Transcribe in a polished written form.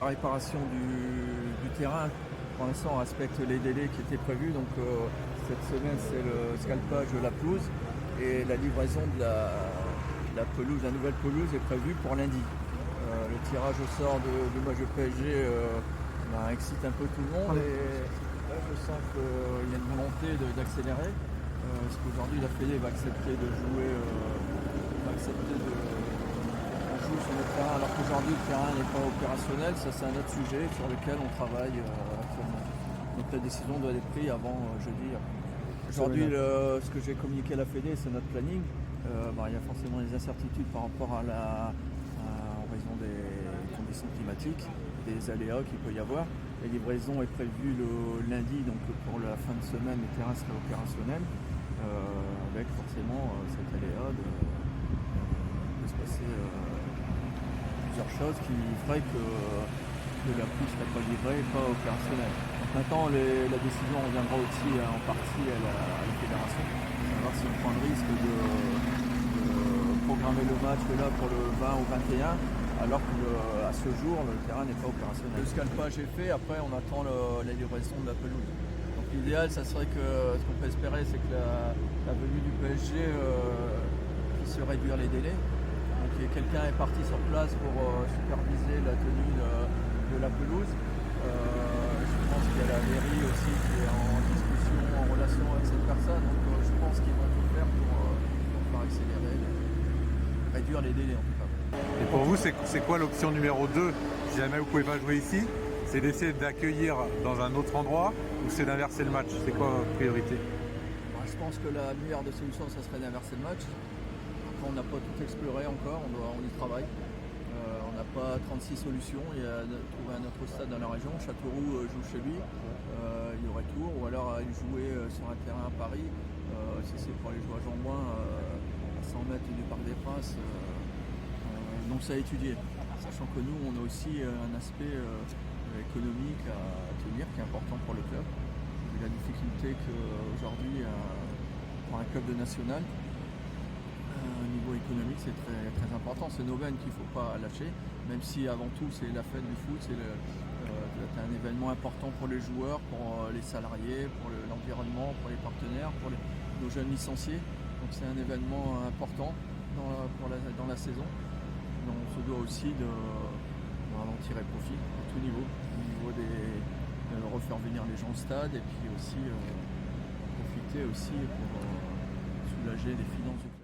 La réparation du terrain, pour l'instant, on respecte les délais qui étaient prévus. Donc cette semaine, c'est le scalpage de la pelouse et la livraison de la pelouse, la nouvelle pelouse est prévue pour lundi. Le tirage au sort du match de PSG excite un peu tout le monde et là, je sens qu'il y a une volonté d'accélérer. Parce qu'aujourd'hui, la Fédé va accepter de jouer, on joue sur le terrain, alors qu'aujourd'hui le terrain n'est pas opérationnel. Ça, c'est un autre sujet sur lequel on travaille actuellement. Donc la décision doit être prise avant jeudi. Aujourd'hui, ce que j'ai communiqué à la Fédé, c'est notre planning. Il y a forcément des incertitudes par rapport en raison des conditions climatiques, des aléas qu'il peut y avoir. La livraison est prévue le lundi, donc pour la fin de semaine, les terrains seraient opérationnels, avec forcément cet aléa de se passer plusieurs choses qui feraient que la pluie ne serait pas livrée et pas opérationnelle. Donc maintenant, la décision reviendra aussi en partie à la fédération, savoir si on prend le risque de programmer le match là pour le 20 ou 21, alors qu'à ce jour, le terrain n'est pas opérationnel. Le scalpage est fait, après on attend la livraison de la pelouse. Donc l'idéal, ça serait que, ce qu'on peut espérer, c'est que la venue du PSG puisse réduire les délais. Donc quelqu'un est parti sur place pour superviser la tenue de la pelouse. Je pense qu'il y a la mairie aussi qui est en discussion, en relation avec cette personne. Donc je pense qu'ils vont tout faire pour faire accélérer, réduire les délais en tout cas. Et pour vous, c'est quoi l'option numéro 2 si jamais vous ne pouvez pas jouer ici? C'est d'essayer d'accueillir dans un autre endroit ou c'est d'inverser le match? C'est quoi votre priorité? Je pense que la meilleure des solutions, ça serait d'inverser le match. Après, on n'a pas tout exploré encore, on y travaille. On n'a pas 36 solutions. Il y a trouvé un autre stade dans la région. Châteauroux joue chez lui. Il y aurait Tours. Ou alors il jouer sur un terrain à Paris. Si c'est pour aller jouer à Jean-Bouin, à 100 mètres du Parc des Princes. Donc c'est à étudier. Sachant que nous, on a aussi un aspect économique à tenir qui est important pour le club. Vu la difficulté qu'aujourd'hui pour un club de national, au niveau économique, c'est très, très important. C'est une aubaine qu'il ne faut pas lâcher, même si avant tout c'est la fête du foot, c'est un événement important pour les joueurs, pour les salariés, pour l'environnement, pour les partenaires, pour nos jeunes licenciés. Donc c'est un événement important dans la saison. Donc on se doit aussi d'en tirer profit à tout niveau, au niveau de refaire venir les gens au stade et puis aussi profiter aussi pour soulager les finances du club.